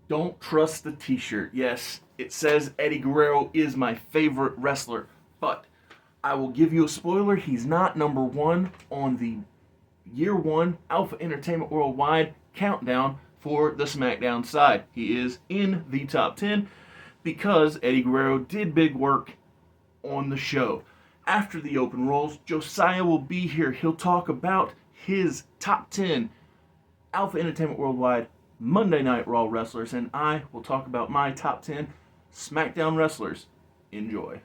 Don't trust the t-shirt. Yes, it says Eddie Guerrero is my favorite wrestler, but I will give you a spoiler. He's not number one on the year one Alpha Entertainment Worldwide countdown for the SmackDown side. He is in the top 10 because Eddie Guerrero did big work on the show. After the open rolls, Josiah will be here. He'll talk about his top 10 Alpha Entertainment Worldwide Monday Night Raw wrestlers, and I will talk about my top 10 SmackDown wrestlers. Enjoy.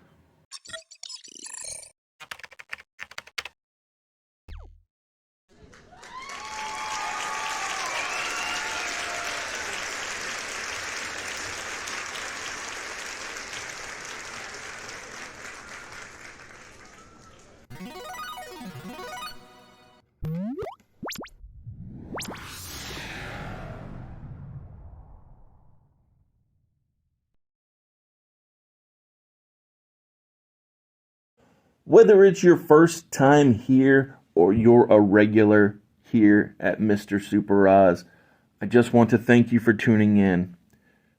Whether it's your first time here or you're a regular here at Mr. Super Oz, I just want to thank you for tuning in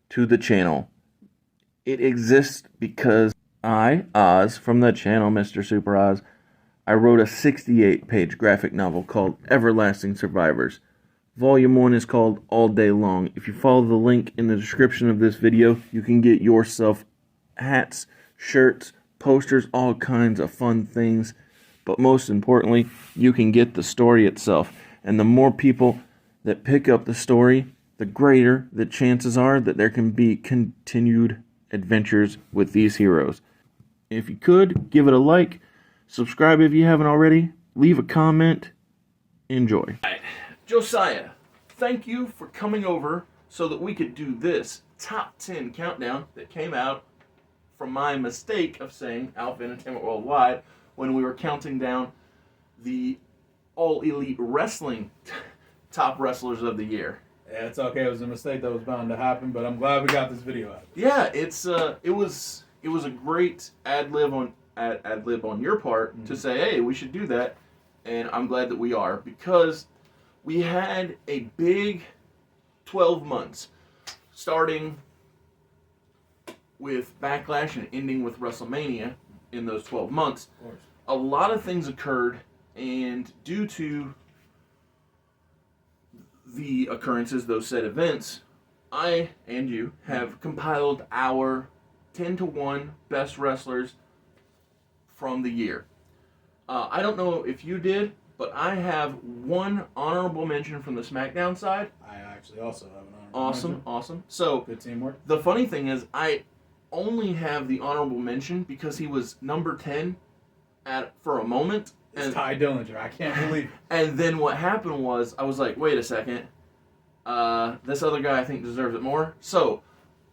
to the channel. It exists because I, Oz, from the channel Mr. Super Oz, I wrote a 68-page graphic novel called Everlasting Survivors. Volume 1 is called All Day Long. If you follow the link in the description of this video, you can get yourself hats, shirts, posters, all kinds of fun things. But most importantly, you can get the story itself. And the more people that pick up the story, the greater the chances are that there can be continued adventures with these heroes. If you could, give it a like, subscribe if you haven't already, leave a comment, enjoy. Josiah, thank you for coming over so that we could do this top 10 countdown that came out from my mistake of saying Alpha Entertainment Worldwide when we were counting down the All Elite Wrestling top wrestlers of the year. Yeah, it's okay. It was a mistake that was bound to happen, but I'm glad we got this video out. Yeah, it was a great ad lib on your part to say, hey, we should do that, and I'm glad that we are, because we had a big 12 months starting with Backlash and ending with WrestleMania in those 12 months. Of course. A lot of things occurred, and due to the occurrences, those said events, I and you have compiled our 10 to 1 best wrestlers from the year. I don't know if you did, but I have one honorable mention from the SmackDown side. I actually also have an honorable mention. Awesome. So, good teamwork. The funny thing is, I only have the honorable mention because he was number 10 for a moment. It's Ty Dillinger. I can't believe it. And then what happened was, I was like, wait a second. This other guy I think deserves it more. So,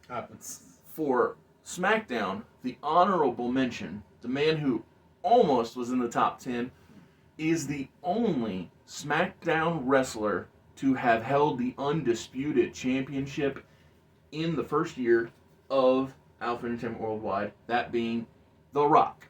Happens. For SmackDown, the honorable mention, the man who almost was in the top 10, is the only SmackDown wrestler to have held the Undisputed Championship in the first year of Alpha Entertainment Worldwide, that being The Rock.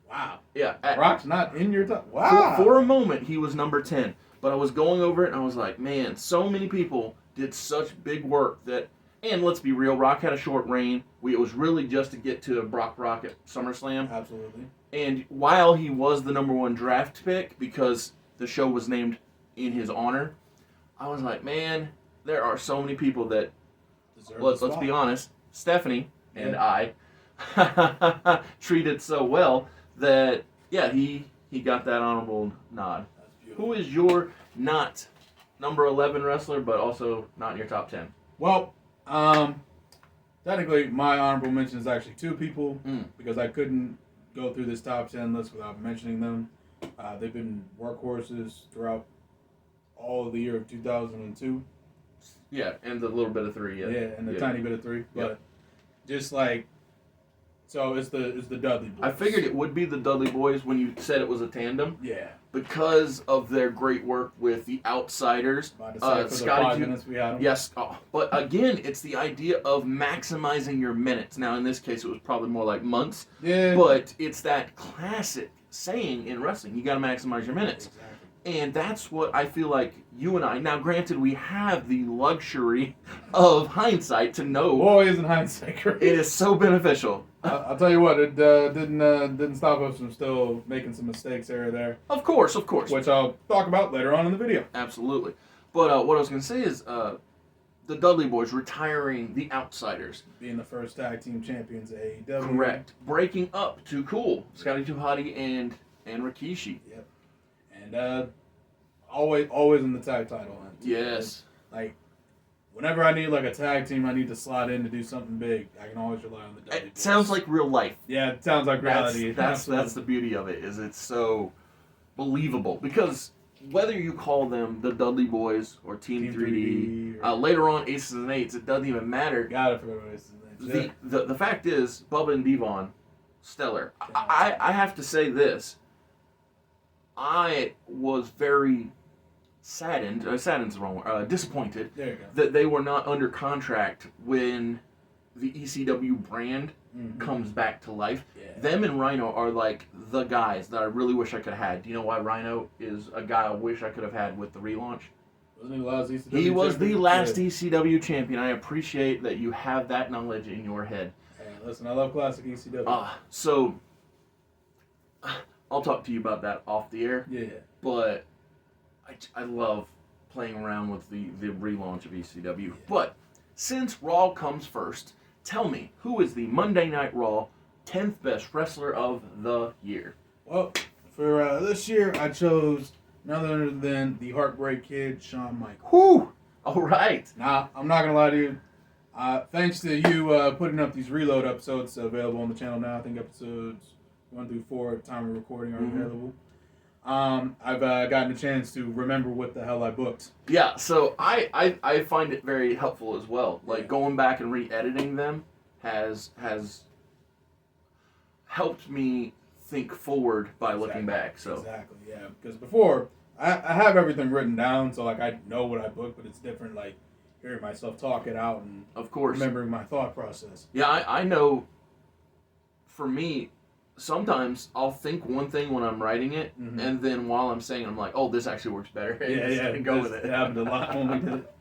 Wow. Yeah. Rock's not in your top. Wow. For a moment, he was number 10. But I was going over it, and I was like, man, so many people did such big work that, and let's be real, Rock had a short reign. It was really just to get to Brock at SummerSlam. Absolutely. And while he was the number 1 draft pick, because the show was named in his honor, I was like, man, there are so many people that, let's be honest, Stephanie and I treated so well that, yeah, he got that honorable nod. Who is your not number 11 wrestler, but also not in your top 10? Well, technically, my honorable mention is actually 2 people because I couldn't go through this top 10 list without mentioning them. They've been workhorses throughout all of the year of 2002. Yeah, and the little bit of 3. Yeah, and the tiny bit of 3. But just like, so it's the Dudley Boys. I figured it would be the Dudley Boys when you said it was a tandem. Yeah. Because of their great work with the Outsiders. Scotty minutes we had them. Yes, but again, it's the idea of maximizing your minutes. Now, in this case, it was probably more like months. Yeah. But it's that classic saying in wrestling: you got to maximize your minutes. Exactly. And that's what I feel like you and I, now granted we have the luxury of hindsight to know Boy, isn't hindsight great. it is so beneficial. I'll tell you what, it didn't stop us from still making some mistakes here or there, Of course. which I'll talk about later on in the video. Absolutely. But what I was going to say is the Dudley Boys retiring the Outsiders. Being the first tag team champions at AEW. Correct. Breaking up to Cool, Scotty 2 Hotty and Rikishi. Yep. And always in the tag title hunt. Yes. Like, whenever I need like a tag team, I need to slot in to do something big. I can always rely on the Dudley It Boys. sounds like real life. Yeah, it sounds like reality. That's the beauty of it, is it's so believable. Because whether you call them the Dudley Boys or Team 3D, or- later on Aces and Eights, it doesn't even matter. Gotta forget what his name. The fact is, Bubba and Devon, stellar. I have to say this. I was very saddened. Saddened's the wrong word. Disappointed There you go. that they were not under contract when the ECW brand Mhm. comes back to life. Yeah. Them and Rhino are like the guys that I really wish I could have had. Do you know why Rhino is a guy I wish I could have had with the relaunch? Wasn't he the last ECW He was the champion? last Yeah. ECW champion. I appreciate that you have that knowledge in your head. Hey, listen, I love classic ECW. So I'll talk to you about that off the air. Yeah. But I love playing around with the relaunch of ECW. But since Raw comes first, tell me, who is the Monday Night Raw 10th best wrestler of the year? Well, for this year, I chose none other than the Heartbreak Kid, Shawn Michaels. Whew! All right. Now, I'm not going to lie to you. Thanks to you putting up these reload episodes available on the channel now. I think episodes 1 through 4 at the time of recording are available. I've gotten a chance to remember what the hell I booked. Yeah, so I find it very helpful as well. Like, Yeah. going back and re-editing them has helped me think forward by looking back. So Exactly, yeah. Because before, I have everything written down, so like I know what I booked, but it's different like hearing myself talk it out and of course, remembering my thought process. yeah, I know. For me, sometimes I'll think one thing when I'm writing it, Mhm. and then while I'm saying it, I'm like, oh, this actually works better. Yeah, go with it. It happened a lot when we did it.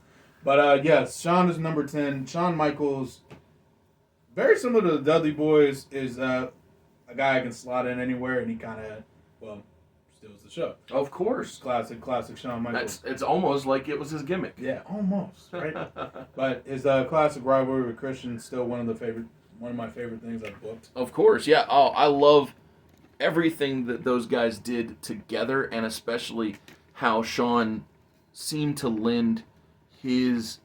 But yes, Shawn is number 10. Shawn Michaels, very similar to the Dudley Boys, is a guy I can slot in anywhere, and he kind of, well, steals the show. Of course, Classic Shawn Michaels. it's almost like it was his gimmick. Yeah, almost, right? But his classic rivalry with Christian is still one of my favorite things I've booked. Of course, yeah. Oh, I love everything that those guys did together, and especially how Shawn seemed to lend his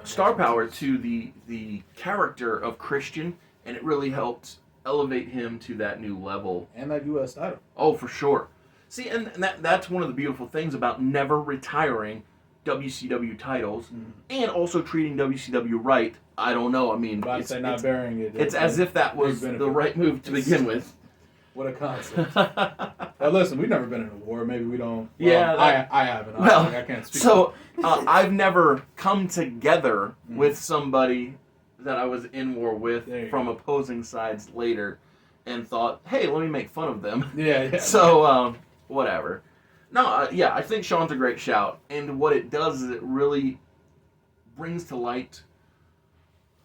Star power to the character of Christian, and it really helped elevate him to that new level. And that U.S. title. Oh, for sure. See, and that's one of the beautiful things about never retiring WCW titles, and also treating WCW right. I don't know. I mean, About to say not burying it. it's as if that was big the right move to begin with. What a concept. Well, listen, we've never been in a war. Maybe we don't. Well, Yeah, I haven't. Well, I can't speak. so I've never come together with somebody that I was in war with There you from go. opposing sides later, and thought, hey, let me make fun of them. Yeah. So, whatever. No, yeah, I think Shawn's a great shout, and what it does is it really brings to light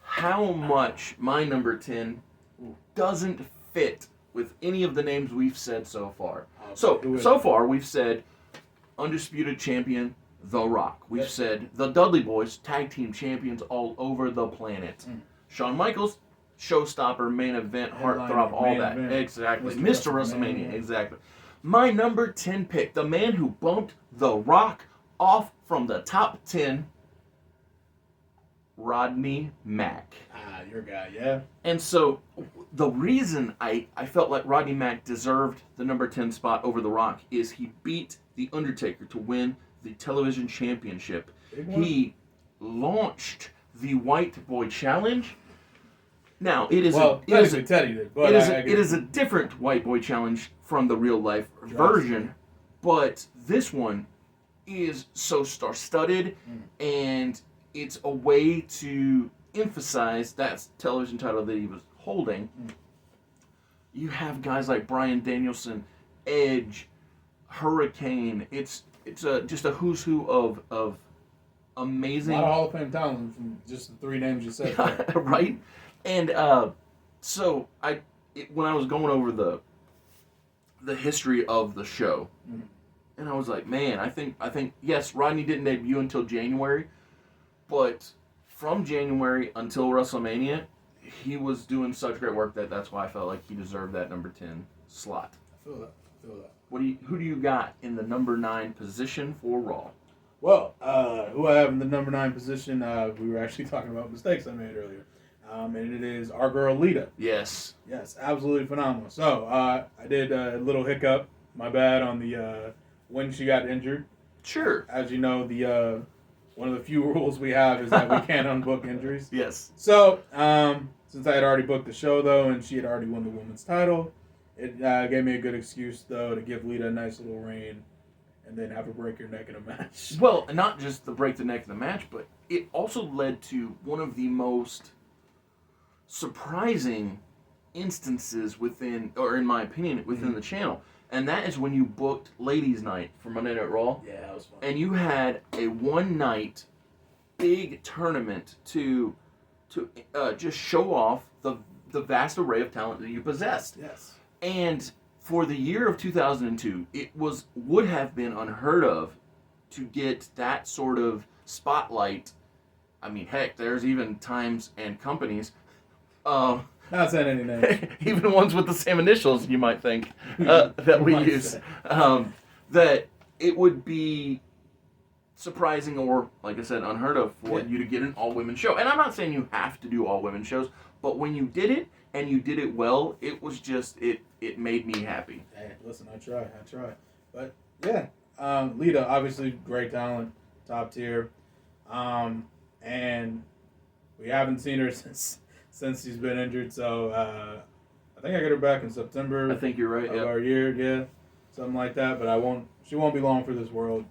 how much my number 10 doesn't fit with any of the names we've said so far. So far we've said Undisputed Champion, The Rock. We've said the Dudley Boys, tag team champions all over the planet. Shawn Michaels, showstopper, main event, heartthrob, all main that. event. Exactly. Mr. Mr. WrestleMania, WrestleMania. exactly. My number 10 pick, the man who bumped The Rock off from the top 10, Rodney Mack. Your guy, yeah. And so the reason I felt like Rodney Mack deserved the number 10 spot over The Rock is he beat The Undertaker to win the television championship. Big one. He launched the White Boy Challenge. Now, it is technically Teddy did, but it is a different White Boy Challenge from the real life version, but this one is so star-studded, and it's a way to emphasize that television title that he was holding. You have guys like Bryan Danielson, Edge, Hurricane. It's just a who's who of A amazing. lot of Hall of Fame talent from just the three names you said. Right? And so when I was going over the history of the show, and I was like, man, I think yes, Rodney didn't debut until January, but from January until WrestleMania, he was doing such great work that's why I felt like he deserved that number 10 slot. I feel that. Who do you got in the number 9 position for Raw? Well, who I have in the number 9 position, we were actually talking about mistakes I made earlier. And it is our girl Lita. Yes. Yes, absolutely phenomenal. So, I did a little hiccup, my bad, on the when she got injured. Sure. As you know, the one of the few rules we have is that we can't unbook injuries. Yes. So, since I had already booked the show, though, and she had already won the women's title, it gave me a good excuse, though, to give Lita a nice little reign and then have her break her neck in a match. Well, not just the break the neck of the match, but it also led to one of the most surprising instances within, or in my opinion, within the channel. And that is when you booked Ladies Night for Monday Night Raw. Yeah, that was fun. And you had a one-night big tournament to just show off the vast array of talent that you possessed. Yes. And for the year of 2002, it would have been unheard of to get that sort of spotlight. I mean, heck, there's even times and companies, Not saying any names. even ones with the same initials, you might think, that we Might use, say. that it would be surprising or, like I said, unheard of for Yeah. you to get an all-women show. And I'm not saying you have to do all-women shows, but when you did it, and you did it well, it was just, it made me happy. Hey, listen, I try. But, yeah, Lita, obviously, great talent, top tier. And we haven't seen her since she's been injured, so I think I get her back in September I think you're right, of yeah. our year, yeah, something like that. But she won't be long for this world,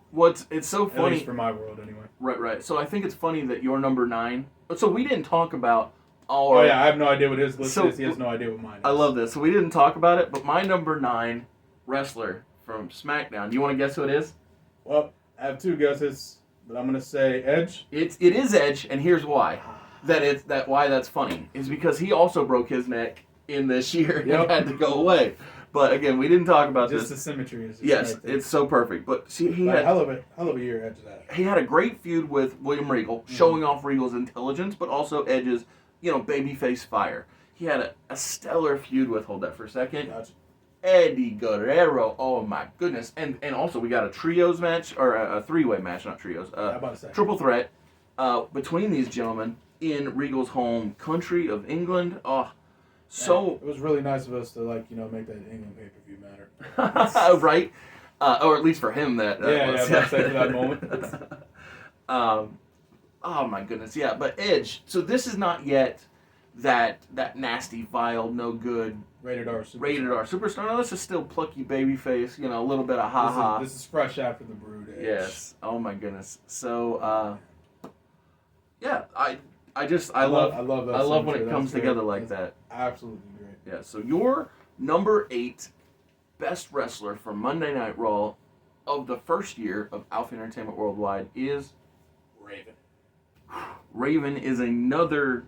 It's so at funny. least for my world, anyway. Right. So I think it's funny that you're number 9. So we didn't talk about Oh yeah, I have no idea what his list So- is. He has no idea what mine is. I love this. So we didn't talk about it, but my number 9 wrestler from SmackDown. Do you want to guess who it is? Well, I have two guesses, but I'm gonna say Edge. It is Edge, and here's why. Why that's funny is because he also broke his neck in this year Yep. and had to go away. But again, we didn't talk about Just this. the symmetry is just Yes, right there. it's so perfect. But see, he But had hell of a year Edge that. he had a great feud with William Regal, showing off Regal's intelligence, but also Edge's, babyface fire. He had a stellar feud with, hold that for a second, Gotcha. Eddie Guerrero. Oh my goodness. And also we got a trios match, or a three-way match, not trios. How about a second? Triple threat between these gentlemen in Regal's home country of England. Oh, so it was really nice of us to make that England pay-per-view matter. right, or at least for him that. Yeah, was. I was for that moment. Oh my goodness, yeah. But Edge. So this is not yet that nasty, vile, no good Rated R. Superstar. rated R superstar. No, this is still plucky babyface. A little bit of ha ha. This is fresh after the Brood Edge. Yes. Oh my goodness. So yeah, I love that I love when symmetry. it comes That's together great. like That's that. Absolutely great. Yeah. So your number 8 best wrestler from Monday Night Raw of the first year of Alpha Entertainment Worldwide is Raven. Raven. Is another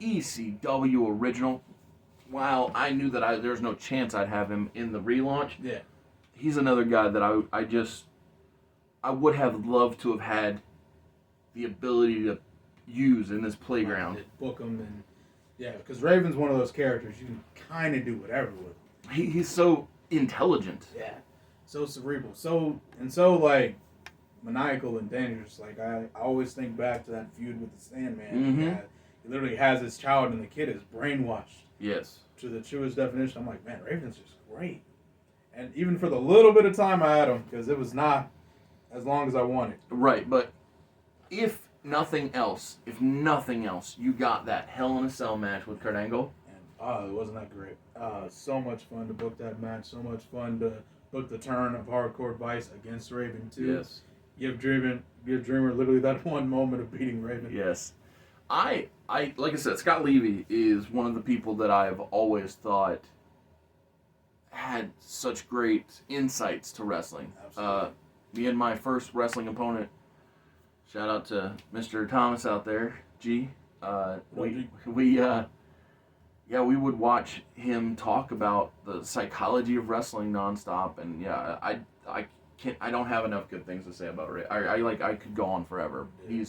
ECW original. While I knew that there's no chance I'd have him in the relaunch, Yeah. he's another guy that I would have loved to have had the ability to use in this playground. Book him and because Raven's one of those characters you can kind of do whatever with. He's so intelligent. Yeah. So cerebral. So maniacal and dangerous. I always think back to that feud with the Sandman. Mhm. He literally has his child and the kid is brainwashed Yes. to the truest definition. I'm like, man, Raven's just great. And even for the little bit of time I had him, because it was not as long as I wanted. Right, but if nothing else, you got that Hell in a Cell match with Kurt Angle. And it wasn't that great. So much fun to book that match. So much fun to book the turn of Hardcore Vice against Raven too. Yes. Give Dreamer literally that one moment of beating Raven. Yes. I like I said, Scott Levy is one of the people that I've always thought had such great insights to wrestling. Absolutely. Me and my first wrestling opponent, shout out to Mr. Thomas out there, G. We would watch him talk about the psychology of wrestling nonstop, and I don't have enough good things to say about Ray. I could go on forever. Yeah.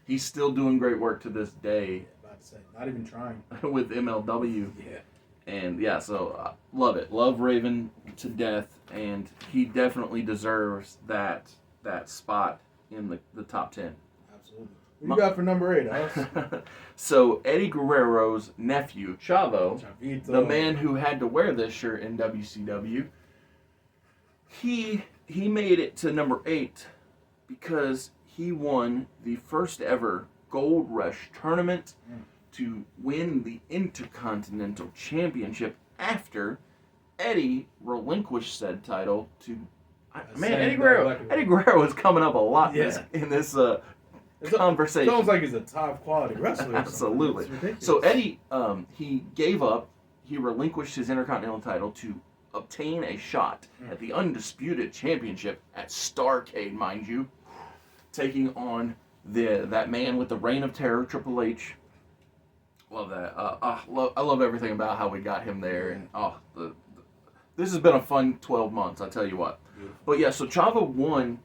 He's still doing great work to this day. About to say, not even trying. With MLW. Yeah. And yeah, so love it. Love Raven to death, and he definitely deserves that spot in the top 10. Absolutely. What you got for number 8, Alex? So Eddie Guerrero's nephew, Chavo, Chavito. the man who had to wear this shirt in WCW, he made it to number 8 because he won the first ever Gold Rush tournament to win the Intercontinental Championship after Eddie relinquished said title to... Eddie Guerrero is coming up a lot in this conversation. Sounds like he's a top quality wrestler. Absolutely. So Eddie, he gave up, he relinquished his Intercontinental title to obtain a shot at the Undisputed Championship at Starrcade, mind you, taking on that man with the reign of terror, Triple H. Love that. I love everything about how we got him there, and this has been a fun 12 months. I tell you what. Beautiful. But yeah, so Chavo won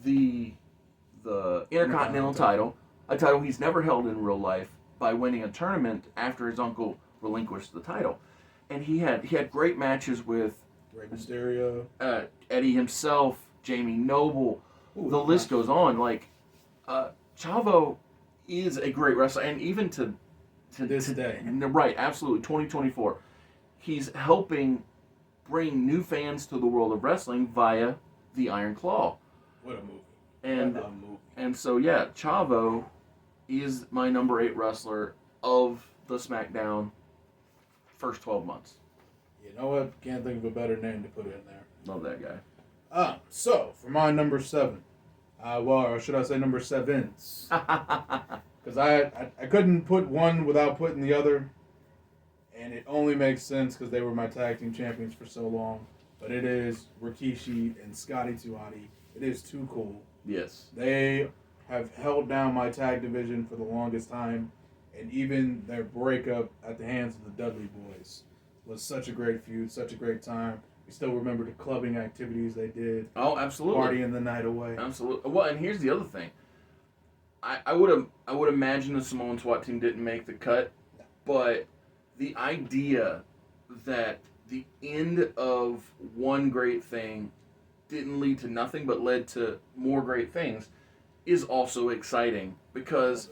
the Intercontinental title, a title he's never held in real life, by winning a tournament after his uncle relinquished the title, and he had great matches with Rey Mysterio, Eddie himself, Jamie Noble. Ooh, the list goes on. Like Chavo is a great wrestler, and even to this day. Right, absolutely. 2024. He's helping bring new fans to the world of wrestling via the Iron Claw. What a movie. And what a movie. And so yeah, Chavo is my number 8 wrestler of the SmackDown first 12 months. You know what? Can't think of a better name to put in there. Love that guy. So for my number 7. Or should I say number 7s? Because I couldn't put one without putting the other, and it only makes sense because they were my tag team champions for so long. But it is Rikishi and Scotty 2 Hotty. It is too cool. Yes. They have held down my tag division for the longest time, and even their breakup at the hands of the Dudley Boys was such a great feud, such a great time. We still remember the clubbing activities they did. Oh, absolutely. Partying the night away. Absolutely. Well, and here's the other thing. I would imagine the Samoan SWAT team didn't make the cut, but the idea that the end of one great thing didn't lead to nothing but led to more great things is also exciting, because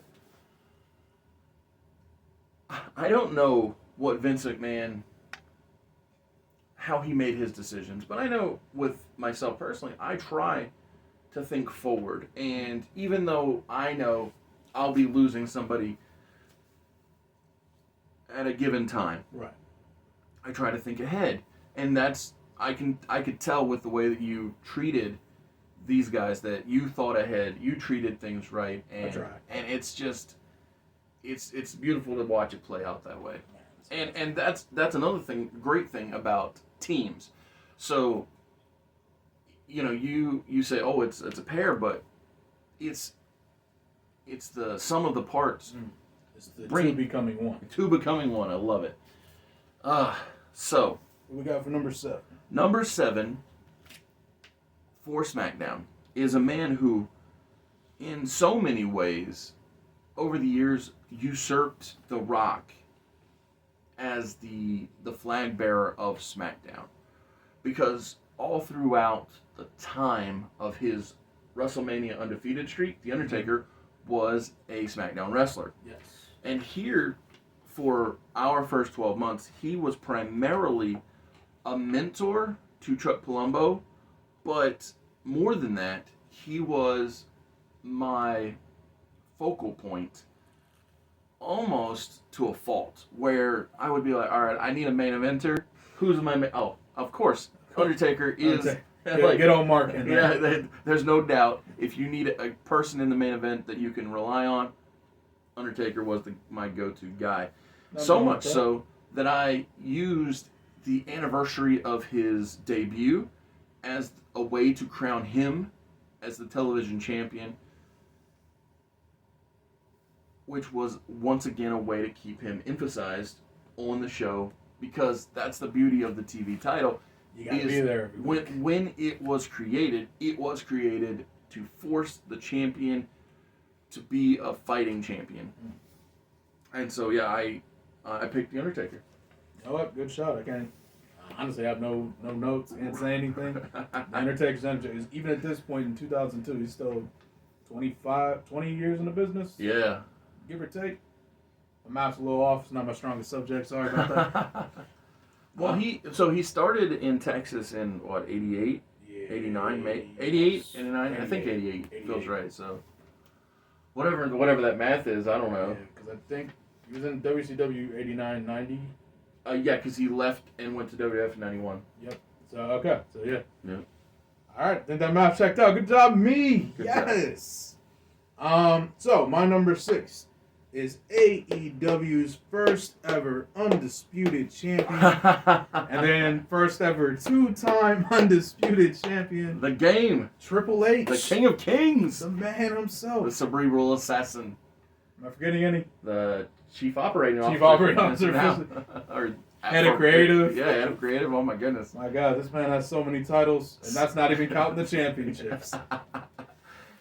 I don't know what Vince McMahon, how he made his decisions, but I know with myself personally, I try to think forward, and even though I know I'll be losing somebody at a given time, Right. I try to think ahead, and that's I could tell with the way that you treated these guys that you thought ahead, you treated things right, and it's just it's beautiful to watch it play out that way, and that's another great thing about teams. So you know, you say, oh, it's a pair, but it's the sum of the parts. It's the two becoming one. I love it. So what we got for number 7? Number 7 for SmackDown is a man who, in so many ways, over the years, usurped The Rock as the flag bearer of SmackDown, because all throughout the time of his WrestleMania undefeated streak, The Undertaker was a SmackDown wrestler. Yes. And here, for our first 12 months, he was primarily a mentor to Chuck Palumbo, but more than that, he was my focal point almost to a fault, where I would be like, all right, I need a main eventer. Who's my main? Oh, of course, Undertaker is... Get on Mark in there. Yeah, there's no doubt. If you need a person in the main event that you can rely on, Undertaker was my go-to guy. So much so that I used the anniversary of his debut as a way to crown him as the television champion, which was once again a way to keep him emphasized on the show, because that's the beauty of the TV title. You gotta be there every week. When it was created to force the champion to be a fighting champion. And so yeah, I picked the Undertaker. You know what? Good shot. I can't honestly have no notes. Can't say anything. The Undertaker's Undertaker. Even at this point in 2002, he's still 20 years in the business. Yeah. Give or take. My math's a little off. It's not my strongest subject. Sorry about that. Well, he started in Texas in what, 88, Yeah, 89, 88, 89. I think 88 feels right. So whatever that math is, I don't know. Because I think he was in WCW 89, 90. Yeah, because he left and went to WWF in 91. Yep. So okay. So yeah. Yeah. All right. I think that math checked out. Good job, me. Good job. Yes. So my number 6 is AEW's first ever undisputed champion, and then first ever 2-time undisputed champion. The Game. Triple H. The King of Kings. The man himself. The cerebral assassin. Am I forgetting any? The chief operating officer. Chief operating officer. Now. Or Head of creative. Yeah, head of creative. Oh my goodness. My God, this man has so many titles, and that's not even counting the championships.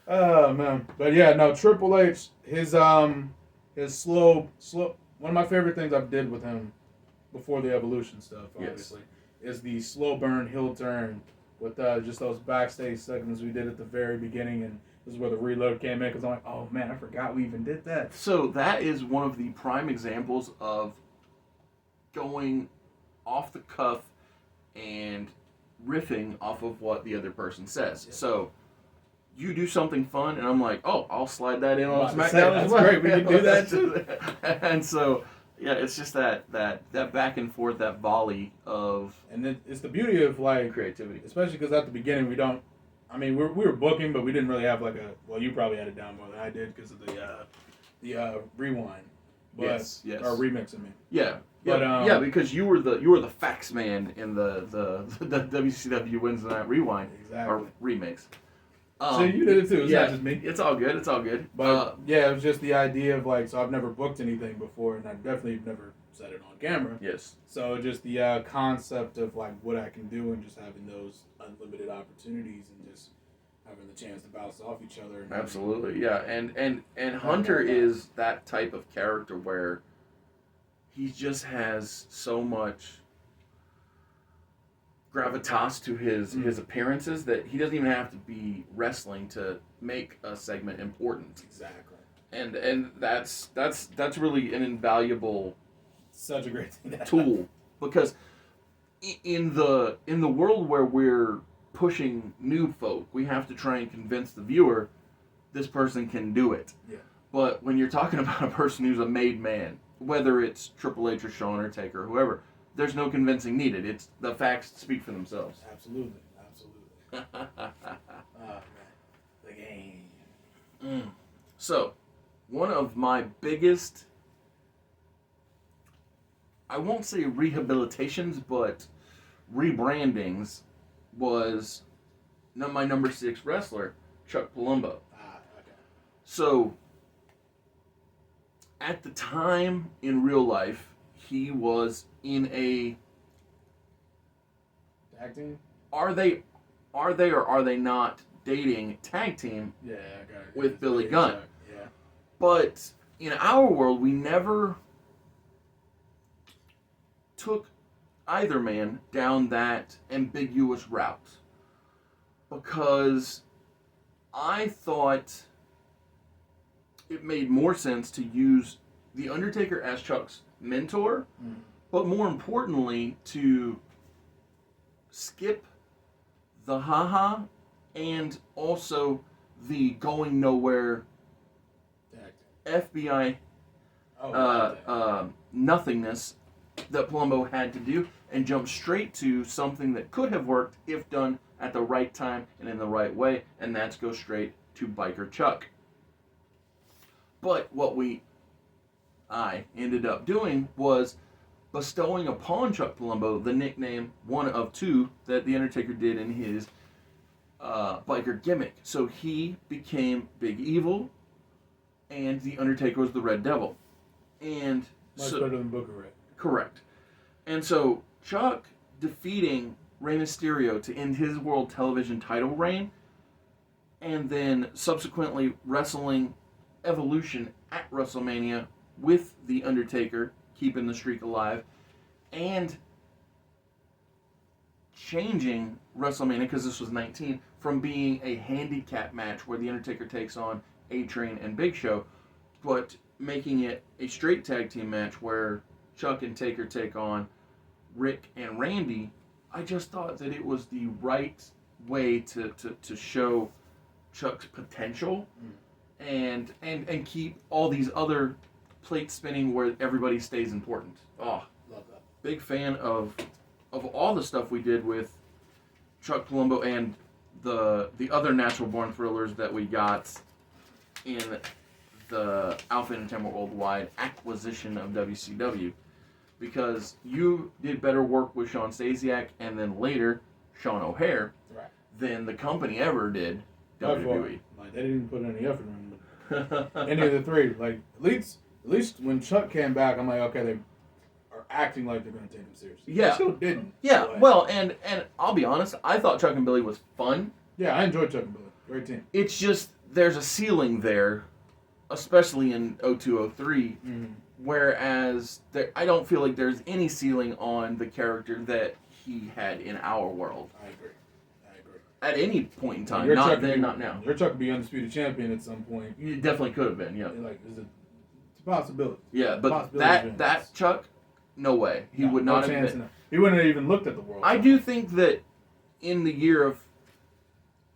Oh man, but yeah, no, Triple H, his slow. One of my favorite things I've did with him before the Evolution stuff, obviously, is the slow burn heel turn with just those backstage segments we did at the very beginning, and this is where the reload came in, because I'm like, oh man, I forgot we even did that. So that is one of the prime examples of going off the cuff and riffing off of what the other person says. Yeah. So you do something fun, and I'm like, oh, I'll slide that in on SmackDown as well. That's great. We can do that too. And so, yeah, it's just that back and forth, that volley of. And it's the beauty of like creativity, especially because at the beginning we don't. I mean, we were booking, but we didn't really have like a. Well, you probably had it down more than I did because of the rewind. But, yes. Or remix, I mean. Yeah. But, yeah, because you were the fax man in the WCW Wednesday Night Rewind. Exactly. Or remix. So you did it too. It's not just me. It's all good. It's all good. But yeah, it was just the idea of like, so I've never booked anything before, and I've definitely never said it on camera. Yes. So just the concept of like what I can do, and just having those unlimited opportunities, and just having the chance to bounce off each other. And absolutely, yeah. And Hunter is that type of character where he just has so much gravitas to his appearances that he doesn't even have to be wrestling to make a segment important. Exactly. And that's really an invaluable such a great thing tool, because in the world where we're pushing new folk, we have to try and convince the viewer this person can do it. Yeah. But when you're talking about a person who's a made man, whether it's Triple H or Shawn or Taker or whoever, there's no convincing needed. It's the facts speak for themselves. Absolutely. Oh man, the Game. So, one of my biggest, I won't say rehabilitations, but rebrandings was my number 6 wrestler, Chuck Palumbo. Okay. So, at the time in real life, he was in a tag team. Are they or are they not dating tag team? Yeah, I got it. With Billy Gunn. Chuck. Yeah. But in our world, we never took either man down that ambiguous route, because I thought it made more sense to use The Undertaker as Chuck's mentor, but more importantly, to skip the haha and also the going nowhere FBI nothingness that Palumbo had to do, and jump straight to something that could have worked if done at the right time and in the right way, and that's go straight to Biker Chuck. But what I ended up doing was bestowing upon Chuck Palumbo the nickname, one of two, that The Undertaker did in his biker gimmick. So he became Big Evil, and The Undertaker was the Red Devil. And Much so, better than Booker Ray. correct. And so Chuck defeating Rey Mysterio to end his world television title reign, and then subsequently wrestling Evolution at WrestleMania with The Undertaker, keeping the streak alive, and changing WrestleMania, because this was 19, from being a handicap match where The Undertaker takes on A-Train and Big Show, but making it a straight tag team match where Chuck and Taker take on Rick and Randy. I just thought that it was the right way to show Chuck's potential and keep all these other plates spinning where everybody stays important. Oh, Love that. big fan of all the stuff we did with Chuck Palumbo and the other Natural Born Thrillers that we got in the Alpha Entertainment Worldwide acquisition of WCW, because you did better work with Sean Stasiak and then later Sean O'Hare Right. than the company ever did By far. WWE. Like, they didn't put any effort in any of the three. Like, at least when Chuck came back, I'm like, okay, they are acting like they're going to take him seriously. Yeah. They still didn't. Yeah, but- well, and I'll be honest, I thought Chuck and Billy was fun. Yeah, I enjoyed Chuck and Billy. Great team. It's just there's a ceiling there, especially in 0203, Mm-hmm. whereas I don't feel like there's any ceiling on the character that he had in our world I agree. at any point in time. Your Not Chuck could then, be- not now. Your Chuck could be undisputed champion at some point. It definitely could have been, yeah. Like, it's a possibility. Yeah, but Possibility of that Chuck, no way. He would not have chance been. in He wouldn't have even looked at the world. I do think that in the year of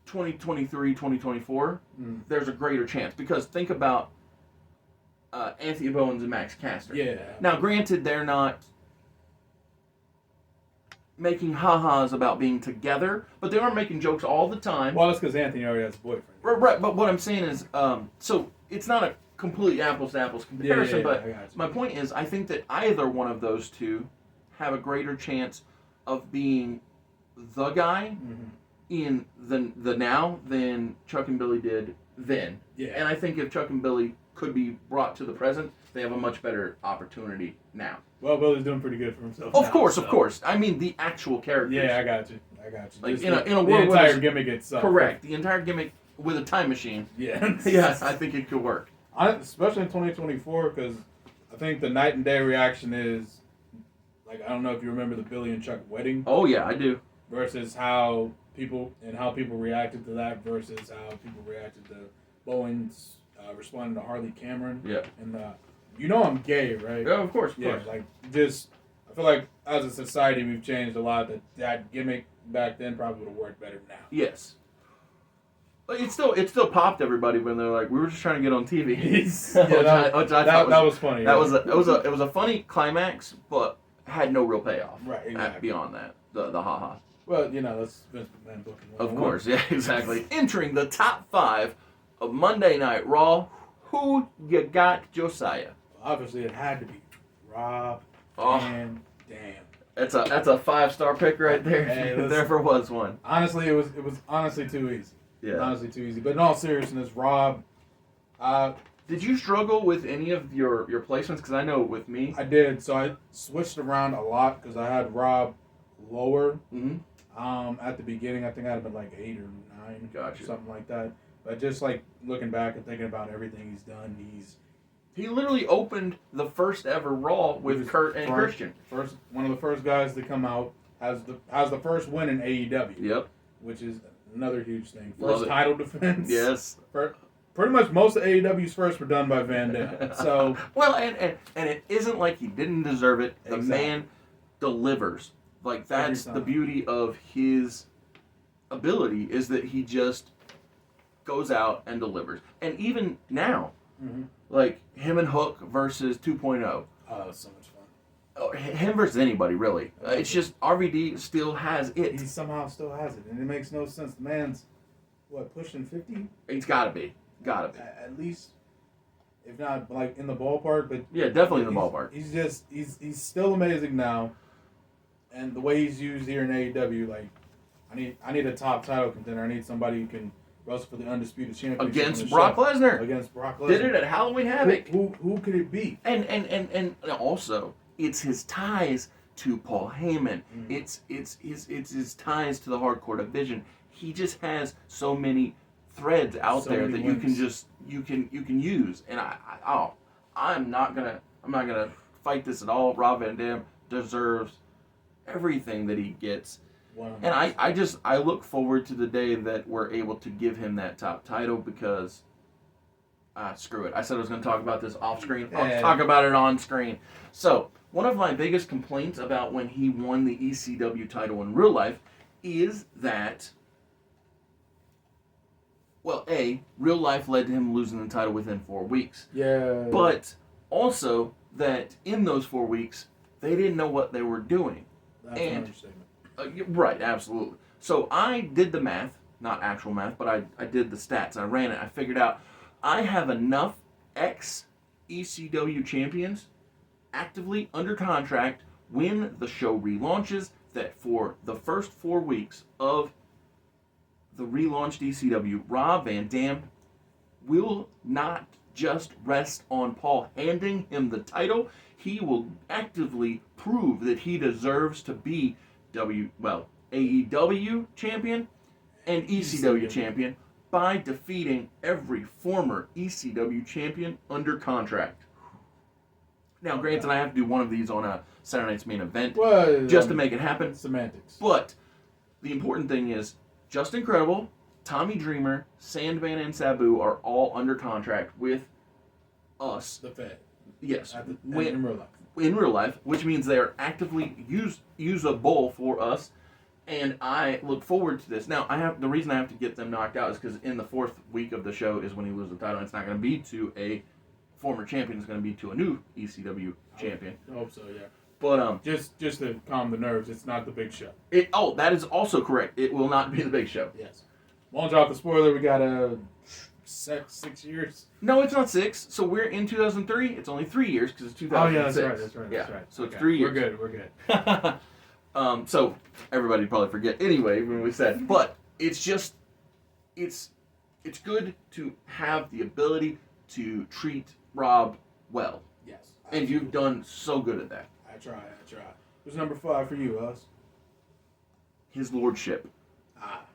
2023, 2024, there's a greater chance. Because think about Anthony Bowens and Max Caster. Yeah. Now, granted, they're not making ha-has about being together, but they are making jokes all the time. Well, that's because Anthony already has a boyfriend. Right, but what I'm saying is, so it's not a completely apples-to-apples comparison, Yeah, but I got you. my point is, I think that either one of those two have a greater chance of being the guy in the now than Chuck and Billy did then. Yeah. And I think if Chuck and Billy could be brought to the present, they have a much better opportunity now. Well, Billy's doing pretty good for himself. Of now, course, so. of course. I mean the actual characters. Yeah, I got you. Like, Just in a the world where entire there's- gimmick itself. Correct. The entire gimmick with a time machine. Yeah. Yes, I think it could work. Especially in 2024, because I think the night and day reaction is, like, I don't know if you remember the Billy and Chuck wedding Oh yeah, I do. versus how people reacted to that versus how people reacted to Bowens responding to Harley Cameron. Yeah. And you know I'm gay, right? Yeah, of course, of Yeah, course. like just I feel like as a society we've changed a lot. That gimmick back then probably would have worked better now. Yes. But it still popped everybody when they're like, we were just trying to get on TV. Yeah, that was funny. That yeah. was a funny climax, but had no real payoff. Right, exactly. Beyond that, the haha. Well, you know, that's Vince McMahon booking. Of course, yeah, exactly. Entering the top 5 of Monday Night Raw, who you got, Josiah? Obviously, it had to be Rob Oh. Van Dam. That's a 5-star pick right there. Hey, if listen. there ever was one. Honestly, it was honestly too easy. Yeah. Honestly, too easy. But in all seriousness, Rob, Did you struggle with any of your placements? Because I know with me. I did. So I switched around a lot because I had Rob lower. Mhm. At the beginning, I think I'd have been like 8 or 9, Gotcha. something like that. But just like looking back and thinking about everything he's done, He literally opened the first ever Raw with was Kurt and first- Christian. one of the first guys to come out, has the first win in AEW, Yep. which is another huge thing. Love First it. title defense. Yes. Pretty much most of AEW's first were done by Van Dam. So Well, and it isn't like he didn't deserve it. The Exactly. man delivers. Like that's Every the time. beauty of his ability is that he just goes out and delivers. And even now, Mhm. like him and Hook versus 2.0. so much fun. Oh, him versus anybody, really. It's just RVD still has He it. somehow still has it, and it makes no sense. The man's pushing 50? It's gotta be. Gotta be. At least. if not like in the ballpark, but Yeah, definitely in the ballpark. He's still amazing now, and the way he's used here in AEW, like I need a top title contender. I need somebody who can wrestle for the undisputed championship Against Brock Lesnar. Against Brock Lesnar. Did it at Halloween Havoc. Who could it be? And also, it's his ties to Paul Heyman. Mm. It's his ties to the hardcore division. He just has so many threads out there that you can just you can use. And I'm not gonna fight this at all. Rob Van Dam deserves everything that he gets. 100%. And I look forward to the day that we're able to give him that top title because screw it. I said I was going to talk about this off screen. I'll talk about it on screen. So, one of my biggest complaints about when he won the ECW title in real life is that, well, real life led to him losing the title within 4 weeks. Yeah. But also that in those 4 weeks, they didn't know what they were doing. That's an understatement. Right, absolutely. So I did the math, not actual math, but I did the stats. I ran it. I figured out I have enough ex-ECW champions actively under contract when the show relaunches that for the first 4 weeks of the relaunched ECW, Rob Van Dam will not just rest on Paul handing him the title. He will actively prove that he deserves to be AEW champion and ECW champion by defeating every former ECW champion under contract. Now, granted, I have to do one of these on a Saturday Night's Main Event just to make it happen. Semantics. But the important thing is Just Incredible, Tommy Dreamer, Sandman, and Sabu are all under contract with us. The Fed. Yes. In real life. In real life, which means they are actively usable for us, and I look forward to this. Now, the reason I have to get them knocked out is because in the 4th week of the show is when he loses the title. And it's not going to be to a former champion; it's going to be to a new ECW champion. I hope so, yeah. But just to calm the nerves, it's not the Big Show. That is also correct. It will not be the Big Show. Yes. Won't drop the spoiler. We got 6 years. No, it's not 6. So we're in 2003. It's only 3 years because it's 2006. Oh yeah, that's right. Yeah. So it's 3 years. We're good. So everybody probably forget anyway when we said, but it's just, it's good to have the ability to treat Rob well. Yes. And you've done so good at that. I try. Who's number 5 for you, Us? His Lordship,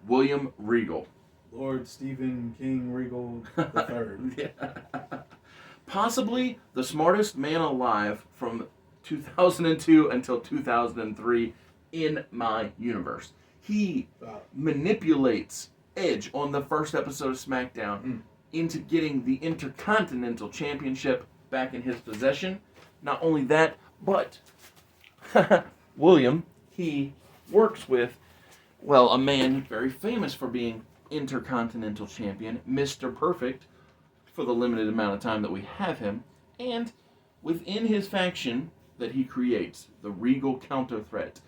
William Regal. Lord Stephen King Regal III. Yeah. Possibly the smartest man alive from 2002 until 2003 in my universe. He manipulates Edge on the first episode of SmackDown into getting the Intercontinental Championship back in his possession. Not only that, but William, he works with, well, a man very famous for being Intercontinental Champion, Mr. Perfect, for the limited amount of time that we have him, and within his faction that he creates, the Regal Counter Threat,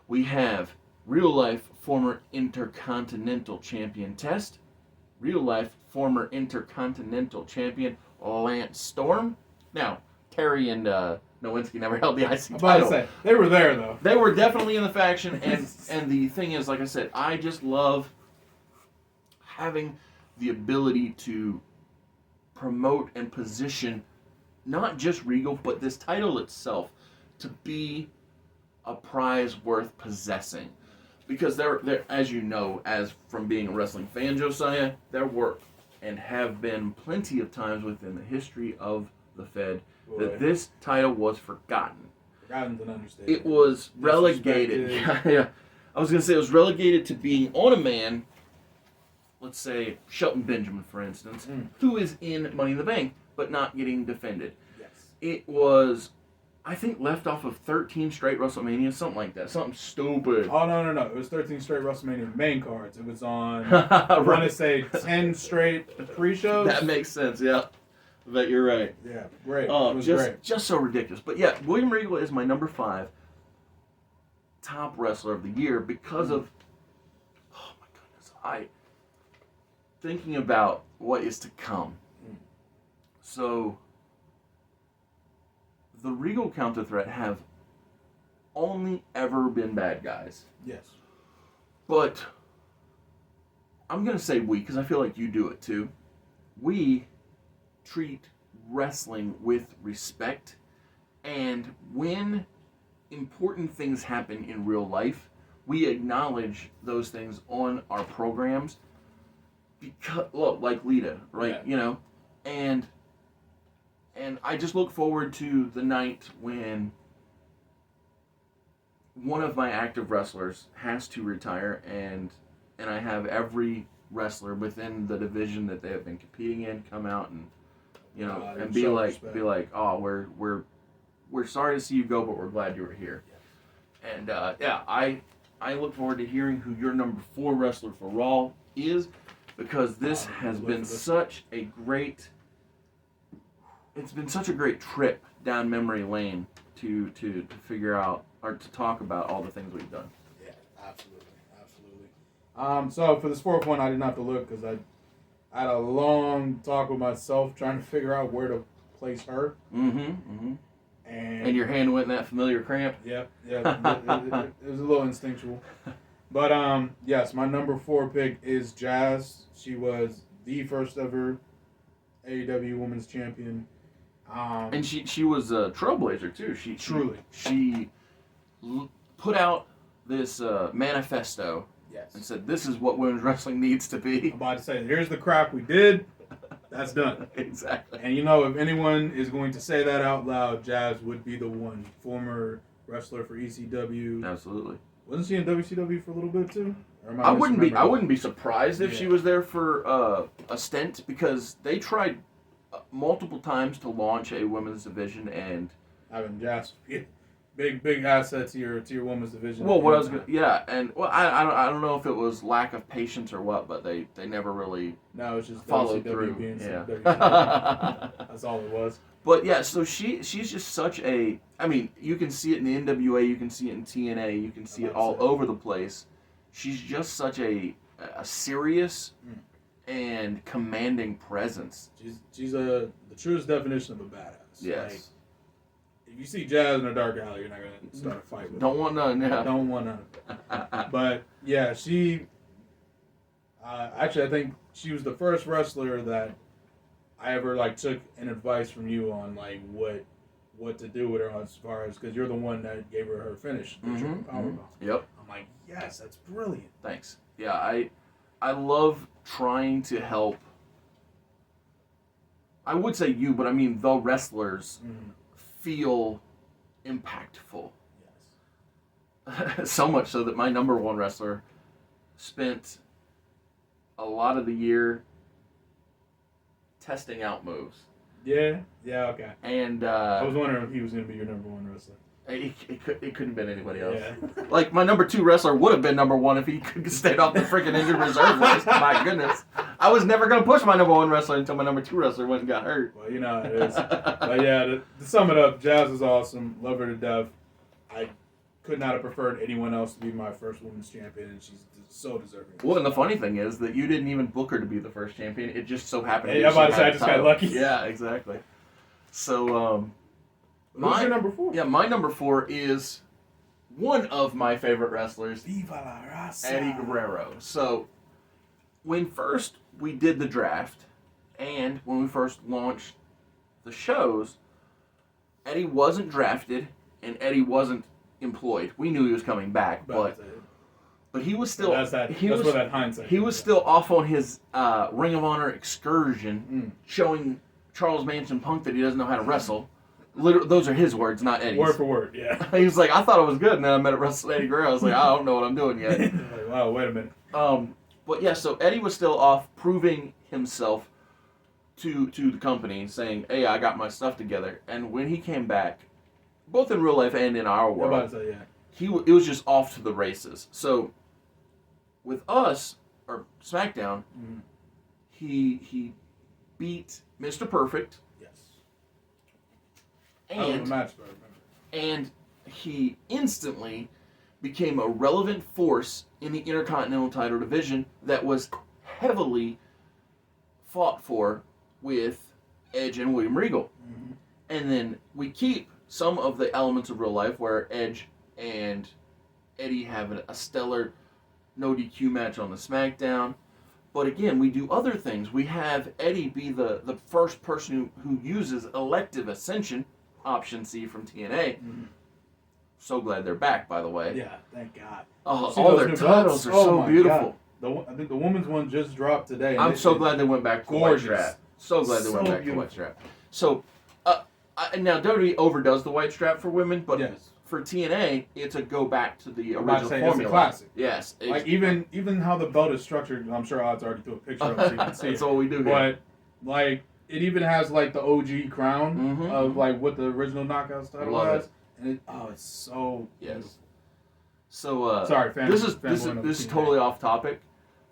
we have real-life former Intercontinental Champion Test, real-life former Intercontinental Champion Lance Storm. Now, Terry and Nowinski never held the IC title. I'm about to say, they were there, though. They were definitely in the faction, and the thing is, like I said, I just love having the ability to promote and position not just Regal, but this title itself to be a prize worth possessing. Because there, as you know, as from being a wrestling fan, Josiah, there were and have been plenty of times within the history of the Fed that this title was forgotten. Forgotten's an understatement. It was relegated. Yeah. I was going to say it was relegated to being on a man, let's say Shelton Benjamin, for instance, who is in Money in the Bank, but not getting defended. Yes. It was, I think, left off of 13 straight WrestleMania, something like that. Something stupid. Oh, no. It was 13 straight WrestleMania main cards. It was on, I want to say, 10 straight pre-shows. That makes sense, yeah. But you're right. Yeah, great. Oh, it was just, great. Just so ridiculous. But yeah, William Regal is my number 5 top wrestler of the year because of, oh my goodness, thinking about what is to come. So the Regal Counter Threat have only ever been bad guys. Yes. But I'm going to say we, because I feel like you do it too. We treat wrestling with respect, and when important things happen in real life, we acknowledge those things on our programs. Because, look, like Lita, right? Yeah. You know, and I just look forward to the night when one of my active wrestlers has to retire, and I have every wrestler within the division that they have been competing in come out and and be like, oh, we're sorry to see you go, but we're glad you were here. Yeah. And I look forward to hearing who your number 4 wrestler for Raw is, because this has been such a great. It's been such a great trip down memory lane to figure out or to talk about all the things we've done. Yeah, absolutely. So for this 4th one, I didn't have to look because I had a long talk with myself trying to figure out where to place her. And your hand went in that familiar cramp. Yep. It was a little instinctual. But yes, my number 4 pick is Jazz. She was the first ever AEW Women's Champion. And she was a trailblazer too. She put out this manifesto. Yes. And said, this is what women's wrestling needs to be. I'm about to say, here's the crap we did. That's done. Exactly. And if anyone is going to say that out loud, Jazz would be the one. Former wrestler for ECW. Absolutely. Wasn't she in WCW for a little bit too? I wouldn't be surprised if she was there for a stint, because they tried multiple times to launch a women's division, and having Jazz big asset to your women's division. Well, I don't know if it was lack of patience or what, but they never really it's just followed WCW through. Being yeah, that's all it was. But yeah, so she's just such a. I mean, you can see it in the NWA, you can see it in TNA, you can see it all over the place. She's just such a serious and commanding presence. She's the truest definition of a badass. Yes. Like, if you see Jazz in a dark alley, you're not gonna start a fight with her. Want none. Yeah. Don't want none. But yeah, she. Actually, I think she was the first wrestler that I ever took an advice from you on what to do with her as far as, because you're the one that gave her finish, the triple powerbomb. Yep. I'm like, yes, that's brilliant. Thanks. Yeah, I love trying to help. I would say you, but I mean the wrestlers feel impactful. Yes. So much so that my number 1 wrestler spent a lot of the year testing out moves. Yeah, okay. And I was wondering if he was going to be your number 1 wrestler. It couldn't have been anybody else. Yeah. My number 2 wrestler would have been number 1 if he could stayed off the freaking injured reserve list. My goodness. I was never going to push my number 1 wrestler until my number 2 wrestler went and got hurt. Well, you know how it is. But yeah, to sum it up, Jazz is awesome. Love her to death. I could not have preferred anyone else to be my first women's champion, and she's so deserving. Well, and the funny thing is that you didn't even book her to be the first champion. It just so happened. Hey, I'm about to say I just got lucky. Yeah, exactly. So, who's your number 4? Yeah, my number 4 is one of my favorite wrestlers, Viva la Raza. Eddie Guerrero. So, when first we did the draft, and when we first launched the shows, Eddie wasn't drafted, and Eddie wasn't employed. We knew he was coming back, but he was still. That's where that hindsight. He was still off on his Ring of Honor excursion, showing Charles Manson Punk that he doesn't know how to wrestle. Literally, those are his words, not Eddie's. Word for word, yeah. He was like, I thought it was good, and then I met Eddie Guerrero. I was like, I don't know what I'm doing yet. Like, wow, wait a minute. But yeah, so Eddie was still off proving himself to the company, saying, hey, I got my stuff together. And when he came back, both in real life and in our world, I'm about to say, it was just off to the races. So with us, or SmackDown, he beat Mr. Perfect. Yes. And he instantly became a relevant force in the Intercontinental title division that was heavily fought for with Edge and William Regal. And then we keep some of the elements of real life where Edge and Eddie have a stellar no DQ match on the SmackDown. But again, we do other things. We have Eddie be the first person who uses elective ascension, option C from TNA. Mm-hmm. So glad they're back, by the way. Yeah, thank God. All their titles are so beautiful. I think the women's one just dropped today. I'm so glad they went back to the white strap. So glad they went back to the white strap. So, now WWE overdoes the white strap for women, but yes. For TNA, it's a go back to the original formula. It's a classic. Yes. Like even how the belt is structured, I'm sure Odds already threw a picture of it so you can see. That's all we do here. But like it even has like the OG crown of like what the original Knockouts title was. And it's so beautiful. So sorry, fans. This is totally off topic,